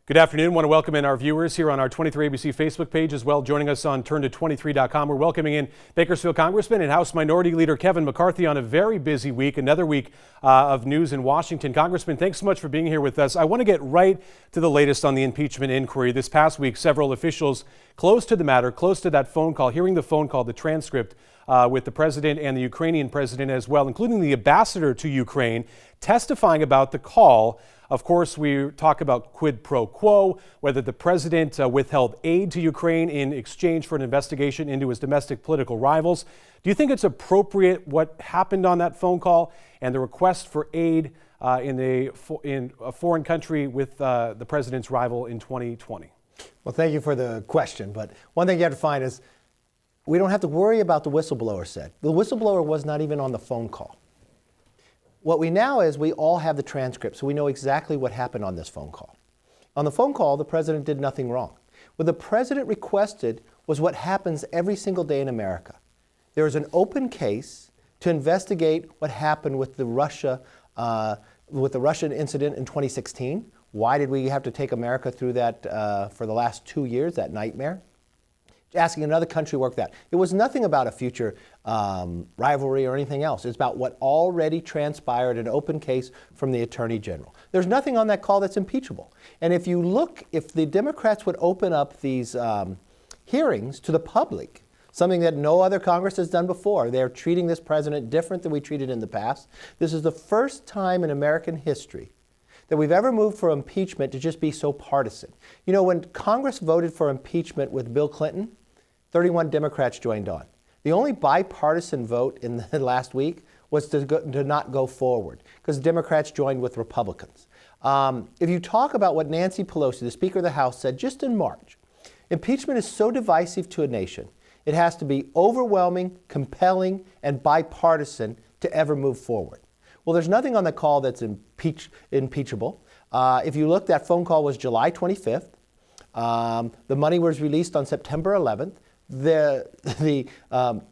Good afternoon. I want to welcome in our viewers here on our 23ABC Facebook page as well. Joining us on turn23.com. We're welcoming in Bakersfield Congressman and House Minority Leader Kevin McCarthy on a very busy week, another week of news in Washington. Congressman, thanks so much for being here with us. I want to get right to the latest on the impeachment inquiry. This past week, several officials close to the matter, close to that phone call, hearing the phone call, the transcript with the president and the Ukrainian president as well, including the ambassador to Ukraine, testifying about the call. Of course, we talk about quid pro quo, whether the president withheld aid to Ukraine in exchange for an investigation into his domestic political rivals. Do you think it's appropriate what happened on that phone call and the request for aid in a foreign country with the president's rival in 2020? Well, thank you for the question. But one thing you have to find is we don't have to worry about the whistleblower said. The whistleblower was not even on the phone call. What we now is we all have the transcript, so we know exactly what happened on this phone call. On the phone call, the president did nothing wrong. What the president requested was what happens every single day in America. There is an open case to investigate what happened with the Russian incident in 2016. Why did we have to take America through that for the last 2 years, that nightmare? Asking another country to work that. It was nothing about a future rivalry or anything else. It's about what already transpired, an open case from the Attorney General. There's nothing on that call that's impeachable. And if you look, if the Democrats would open up these hearings to the public, something that no other Congress has done before, they're treating this president different than we treated in the past. This is the first time in American history that we've ever moved for impeachment to just be so partisan. You know, when Congress voted for impeachment with Bill Clinton, 31 Democrats joined on. The only bipartisan vote in the last week was to not go forward because Democrats joined with Republicans. If you talk about what Nancy Pelosi, the Speaker of the House, said just in March, impeachment is so divisive to a nation, it has to be overwhelming, compelling, and bipartisan to ever move forward. Well, there's nothing on the call that's impeachable. If you look, that phone call was July 25th. The money was released on September 11th. The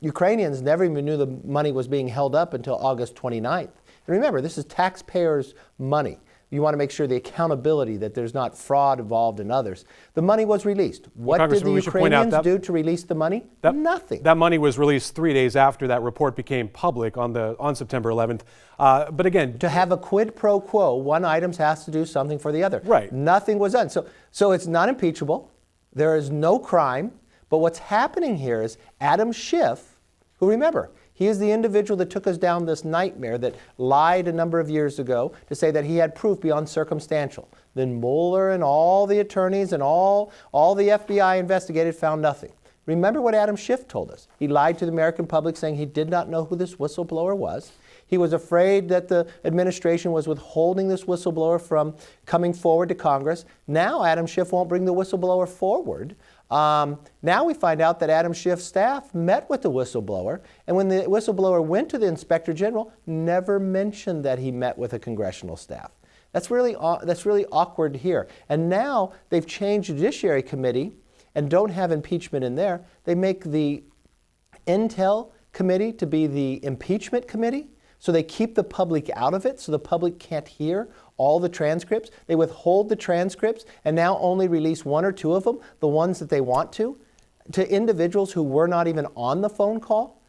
Ukrainians never even knew the money was being held up until August 29th. And remember, this is taxpayers' money. You want to make sure the accountability, that there's not fraud involved in others. The money was released. What did the Ukrainians do to release the money? Nothing. That money was released 3 days after that report became public on September 11th. But again, to have a quid pro quo, one item has to do something for the other. Right. Nothing was done. So it's not impeachable. There is no crime. But what's happening here is Adam Schiff, who, remember, he is the individual that took us down this nightmare, that lied a number of years ago to say that he had proof beyond circumstantial. Then Mueller and all the attorneys and all the FBI investigated found nothing. Remember what Adam Schiff told us. He lied to the American public saying he did not know who this whistleblower was. He was afraid that the administration was withholding this whistleblower from coming forward to Congress. Now Adam Schiff won't bring the whistleblower forward. Now we find out that Adam Schiff's staff met with the whistleblower, and when the whistleblower went to the Inspector General, never mentioned that he met with a congressional staff. That's really awkward here. And now they've changed the Judiciary Committee and don't have impeachment in there. They make the Intel Committee to be the Impeachment Committee. So they keep the public out of it so the public can't hear all the transcripts. They withhold the transcripts and now only release 1 or 2 of them, the ones that they want to individuals who were not even on the phone call.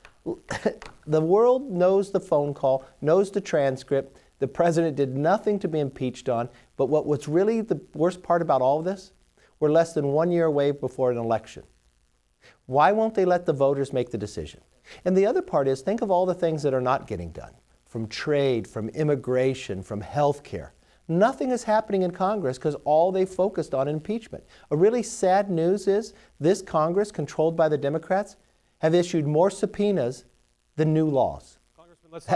The world knows the phone call, knows the transcript. The president did nothing to be impeached on. But what's really the worst part about all of this? We're less than 1 year away before an election. Why won't they let the voters make the decision? And the other part is, think of all the things that are not getting done. From trade, from immigration, from health care. Nothing is happening in Congress because all they focused on impeachment. A really sad news is this Congress, controlled by the Democrats, have issued more subpoenas than new laws.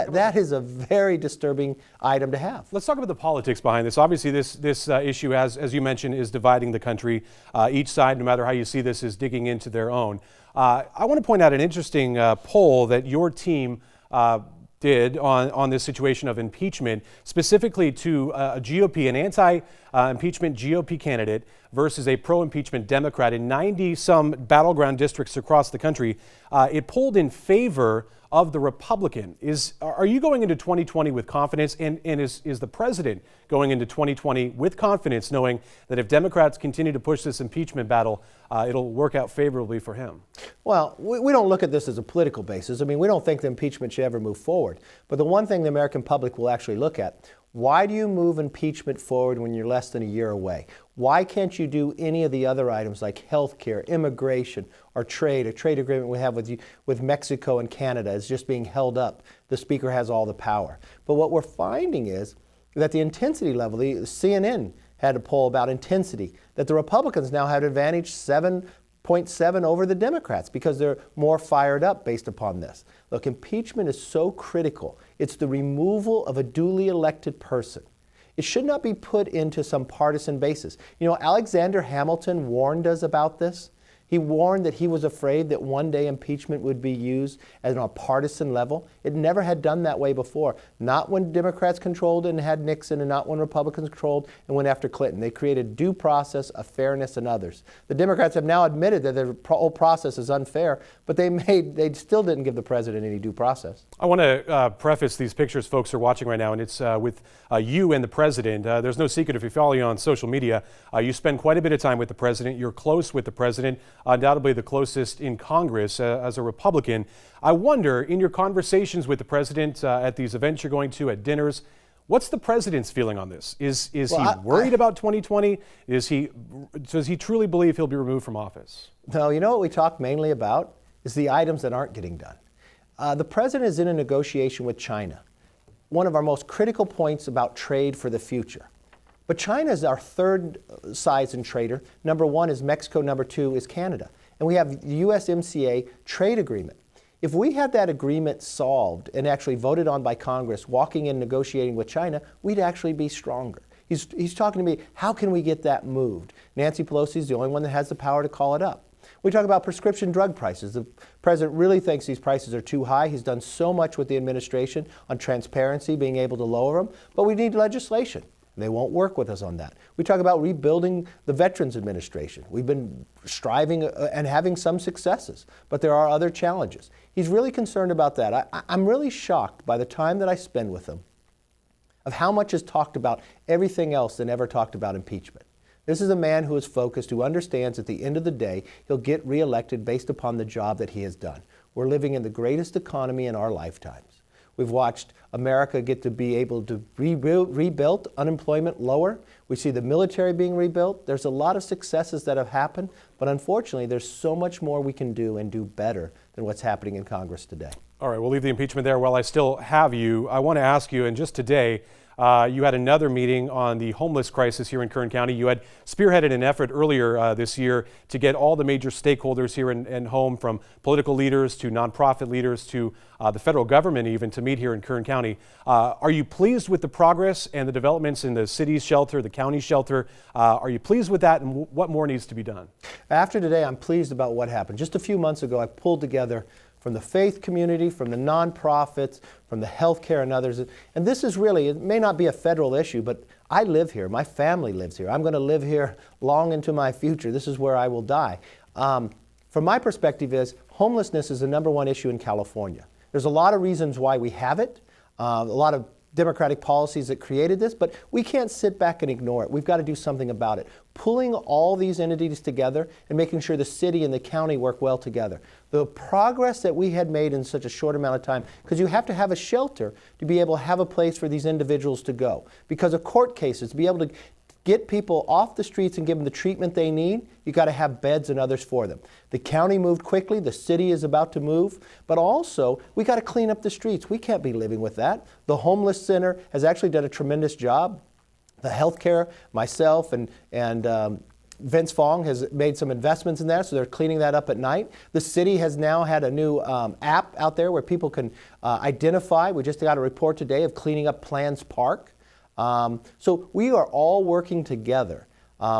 That is a very disturbing item to have. Let's talk about the politics behind this. Obviously, this issue, as you mentioned, is dividing the country. Each side, no matter how you see this, is digging into their own. I want to point out an interesting poll that your team did on this situation of impeachment, specifically to a GOP, an anti-impeachment GOP candidate versus a pro-impeachment Democrat in 90-some battleground districts across the country. It polled in favor of the Republican. Are you going into 2020 with confidence, and is the president going into 2020 with confidence, knowing that if Democrats continue to push this impeachment battle, it'll work out favorably for him? Well, we don't look at this as a political basis. I mean, we don't think the impeachment should ever move forward. But the one thing the American public will actually look at, why do you move impeachment forward when you're less than a year away? Why can't you do any of the other items like health care, immigration, or trade? A trade agreement we have with Mexico and Canada is just being held up. The Speaker has all the power. But what we're finding is that the intensity level, the CNN had a poll about intensity, that the Republicans now have an advantage 7.7 over the Democrats because they're more fired up based upon this. Look, impeachment is so critical. It's the removal of a duly elected person. It should not be put into some partisan basis. You know, Alexander Hamilton warned us about this. He warned that he was afraid that one day impeachment would be used on a partisan level. It never had done that way before. Not when Democrats controlled it and had Nixon, and not when Republicans controlled and went after Clinton. They created due process, a fairness, and others. The Democrats have now admitted that the whole process is unfair, but they still didn't give the president any due process. I want to preface these pictures folks are watching right now, and it's with you and the president. There's no secret if you follow you on social media, you spend quite a bit of time with the president. You're close with the president. Undoubtedly the closest in Congress as a Republican. I wonder, in your conversations with the president at these events you're going to, at dinners, what's the president's feeling on this? Is he worried about 2020? Does he truly believe he'll be removed from office? No, you know what we talk mainly about is the items that aren't getting done. The president is in a negotiation with China, one of our most critical points about trade for the future. But China is our third size in trader. Number one is Mexico, number two is Canada. And we have the USMCA trade agreement. If we had that agreement solved and actually voted on by Congress, walking in negotiating with China, we'd actually be stronger. He's talking to me, how can we get that moved? Nancy Pelosi is the only one that has the power to call it up. We talk about prescription drug prices. The president really thinks these prices are too high. He's done so much with the administration on transparency, being able to lower them, but we need legislation. They won't work with us on that. We talk about rebuilding the Veterans Administration. We've been striving and having some successes, but there are other challenges. He's really concerned about that. I'm really shocked by the time that I spend with him of how much is talked about everything else than ever talked about impeachment. This is a man who is focused, who understands at the end of the day he'll get reelected based upon the job that he has done. We're living in the greatest economy in our lifetimes. We've watched America get to be able to rebuild, unemployment lower. We see the military being rebuilt. There's a lot of successes that have happened, but unfortunately there's so much more we can do and do better than what's happening in Congress today. All right, we'll leave the impeachment there. While I still have you, I want to ask you, and just today, you had another meeting on the homeless crisis here in Kern County. You had spearheaded an effort earlier this year to get all the major stakeholders here in home, from political leaders to nonprofit leaders to the federal government even, to meet here in Kern County. Are you pleased with the progress and the developments in the city's shelter, the county shelter? Are you pleased with that, and what more needs to be done? After today, I'm pleased about what happened. Just a few months ago, I pulled together from the faith community, from the nonprofits, from the healthcare and others. And this is really, it may not be a federal issue, but I live here. My family lives here. I'm going to live here long into my future. This is where I will die. From my perspective is, homelessness is the #1 issue in California. There's a lot of reasons why we have it, a lot of Democratic policies that created this, but we can't sit back and ignore it. We've got to do something about it. Pulling all these entities together and making sure the city and the county work well together. The progress that we had made in such a short amount of time, because you have to have a shelter to be able to have a place for these individuals to go. Because of court cases, to be able to get people off the streets and give them the treatment they need, you got to have beds and others for them. The county moved quickly, the city is about to move, but also we got to clean up the streets. We can't be living with that. The homeless center has actually done a tremendous job. The healthcare, myself and Vince Fong has made some investments in that, so they're cleaning that up at night. The city has now had a new app out there where people can identify. We just got a report today of cleaning up Plans Park. So we are all working together.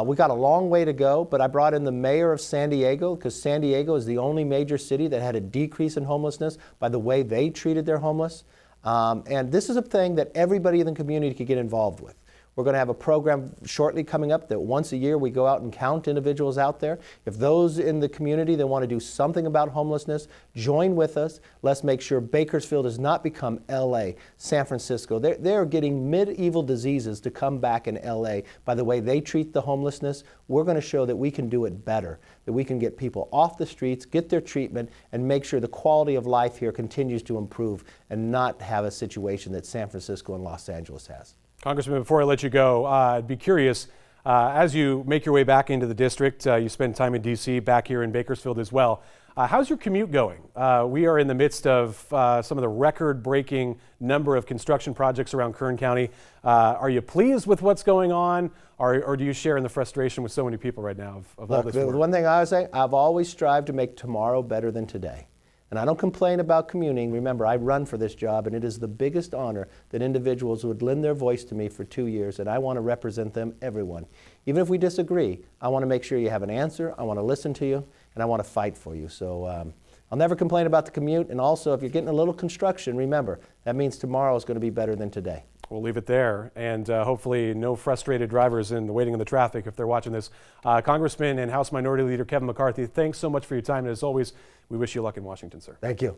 We got a long way to go, but I brought in the mayor of San Diego, because San Diego is the only major city that had a decrease in homelessness by the way they treated their homeless. And this is a thing that everybody in the community could get involved with. We're going to have a program shortly coming up that once a year we go out and count individuals out there. If those in the community that want to do something about homelessness, join with us. Let's make sure Bakersfield does not become LA, San Francisco. They're getting medieval diseases to come back in LA by the way they treat the homelessness. We're going to show that we can do it better, that we can get people off the streets, get their treatment, and make sure the quality of life here continues to improve and not have a situation that San Francisco and Los Angeles has. Congressman, before I let you go, I'd be curious, as you make your way back into the district, you spend time in D.C., back here in Bakersfield as well. How's your commute going? We are in the midst of some of the record-breaking number of construction projects around Kern County. Are you pleased with what's going on, or do you share in the frustration with so many people right now of all this work? The one thing I would say, I've always strived to make tomorrow better than today. And I don't complain about commuting. Remember, I run for this job, and it is the biggest honor that individuals would lend their voice to me for 2 years, and I want to represent them, everyone. Even if we disagree, I want to make sure you have an answer, I want to listen to you, and I want to fight for you. So I'll never complain about the commute, and also if you're getting a little construction, remember, that means tomorrow is going to be better than today. We'll leave it there, and hopefully no frustrated drivers in the waiting in the traffic if they're watching this. Congressman and House Minority Leader Kevin McCarthy, thanks so much for your time, and as always, we wish you luck in Washington, sir. Thank you.